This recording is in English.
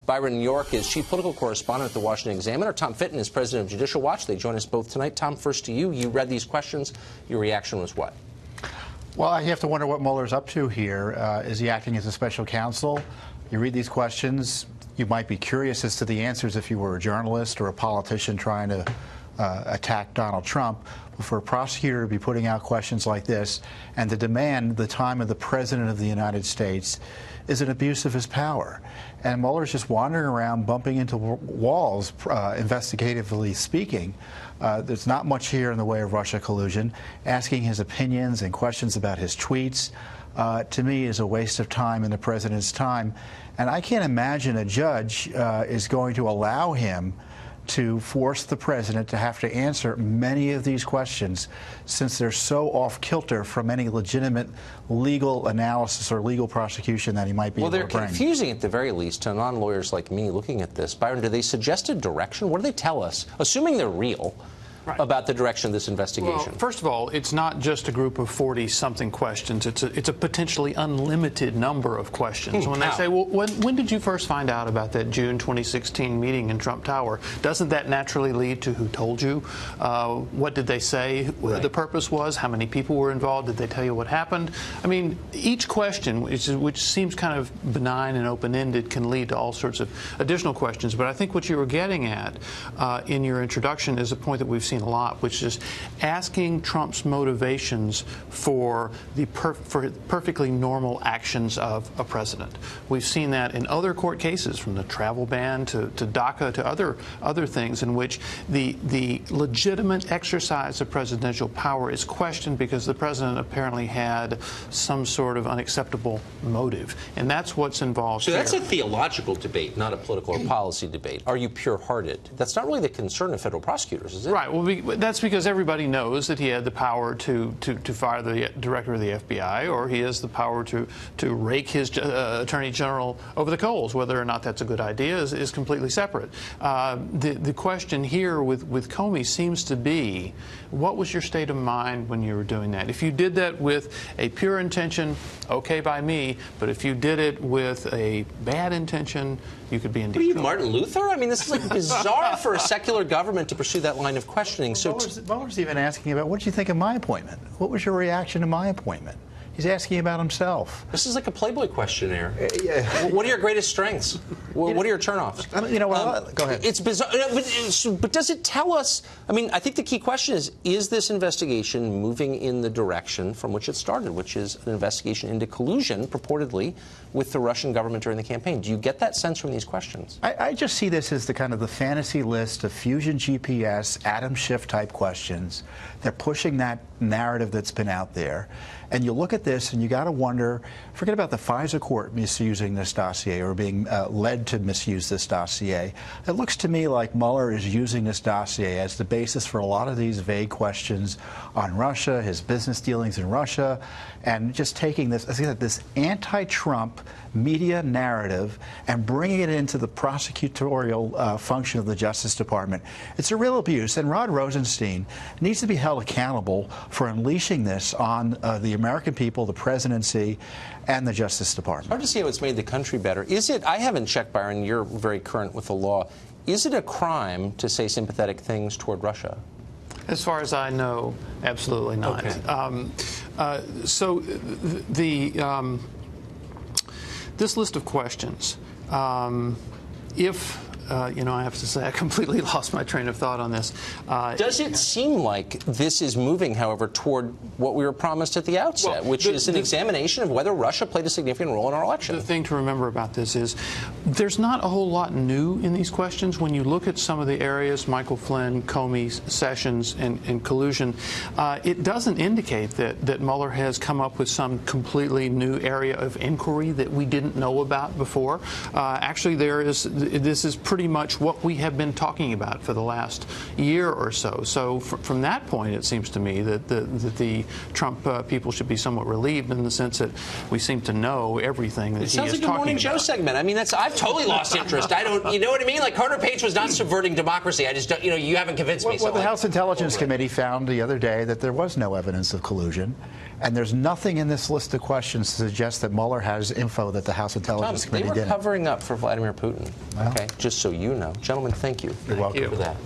Byron in New York is chief political correspondent at the Washington Examiner. Tom Fitton is president of Judicial Watch. They join us both tonight. Tom, first to you. You read these questions. Your reaction was what? Well, you have to wonder what Mueller's up to here. Is he acting as a special counsel? You read these questions, you might be curious as to the answers if you were a journalist or a politician trying to attack Donald Trump. But for a prosecutor to be putting out questions like this and to demand the time of the President of the United States is an abuse of his power. And Mueller's just wandering around, bumping into walls, investigatively speaking. There's not much here in the way of Russia collusion. Asking his opinions and questions about his tweets, to me, is a waste of time and the President's time. And I can't imagine a judge is going to allow him to force the President to have to answer many of these questions, since they're so off-kilter from any legitimate legal analysis or legal prosecution that he might be able to bring. Well, they're confusing at the very least to non-lawyers like me looking at this. Byron, do they suggest a direction? What do they tell us, assuming they're real, about the direction of this investigation? Well, first of all, it's not just a group of 40-something questions. It's a potentially unlimited number of questions. When they say, well, when did you first find out about that June 2016 meeting in Trump Tower? Doesn't that naturally lead to who told you? What did they say the purpose was? How many people were involved? Did they tell you what happened? I mean, each question, which seems kind of benign and open-ended, can lead to all sorts of additional questions. But I think what you were getting at in your introduction is a point that we've seen a lot, which is asking Trump's motivations for the perfectly normal actions of a president. We've seen that in other court cases, from the travel ban to DACA to other things, in which the legitimate exercise of presidential power is questioned because the president apparently had some sort of unacceptable motive, and that's what's involved. So that's a theological debate, not a political or policy debate. Are you pure-hearted? That's not really the concern of federal prosecutors, is it? Right. Well, that's because everybody knows that he had the power to fire the director of the FBI, or he has the power to rake his attorney general over the coals. Whether or not that's a good idea is completely separate. The question here with Comey seems to be, what was your state of mind when you were doing that? If you did that with a pure intention, okay by me, but if you did it with a bad intention, you could be in deep trouble. What are you, Martin Luther? I mean, this is like bizarre for a secular government to pursue that line of questioning. So Mueller's even asking about, what did you think of my appointment? What was your reaction to my appointment? He's asking about himself. This is like a Playboy questionnaire. What are your greatest strengths? What are your turnoffs? You know what? Go ahead. It's bizarre, but does it tell us? I mean, I think the key question is this investigation moving in the direction from which it started, which is an investigation into collusion, purportedly, with the Russian government during the campaign? Do you get that sense from these questions? I just see this as the kind of the fantasy list of Fusion GPS, Adam Schiff type questions. They're pushing that narrative that's been out there. And you look at this and you got to wonder, forget about the FISA court misusing this dossier or being led to misuse this dossier. It looks to me like Mueller is using this dossier as the basis for a lot of these vague questions on Russia, his business dealings in Russia, and just taking this anti-Trump media narrative and bringing it into the prosecutorial function of the Justice Department. It's a real abuse, and Rod Rosenstein needs to be held accountable for unleashing this on the American people, the presidency, and the Justice Department. Hard to see how it's made the country better. Is it? I haven't checked, Byron. You're very current with the law. Is it a crime to say sympathetic things toward Russia? As far as I know, absolutely not. Okay. So this list of questions, if I have to say I completely lost my train of thought on this. Does it seem like this is moving, however, toward what we were promised at the outset, which is an examination of whether Russia played a significant role in our election? The thing to remember about this is there's not a whole lot new in these questions. When you look at some of the areas, Michael Flynn, Comey, Sessions, and collusion, it doesn't indicate that Mueller has come up with some completely new area of inquiry that we didn't know about before. Actually, this is pretty pretty much what we have been talking about for the last year or so. So from that point, it seems to me that the Trump people should be somewhat relieved in the sense that we seem to know everything that he is talking about. It sounds like a Morning Joe segment. I mean, I've totally lost interest. I don't, you know what I mean? Like Carter Page was not subverting democracy. I just don't, you haven't convinced me. Well, the House Intelligence Committee found the other day that there was no evidence of collusion, and there's nothing in this list of questions to suggest that Mueller has info that the House Intelligence Committee didn't. They were covering up for Vladimir Putin. Well, okay, just so you know. Gentlemen, thank you. You're welcome for that.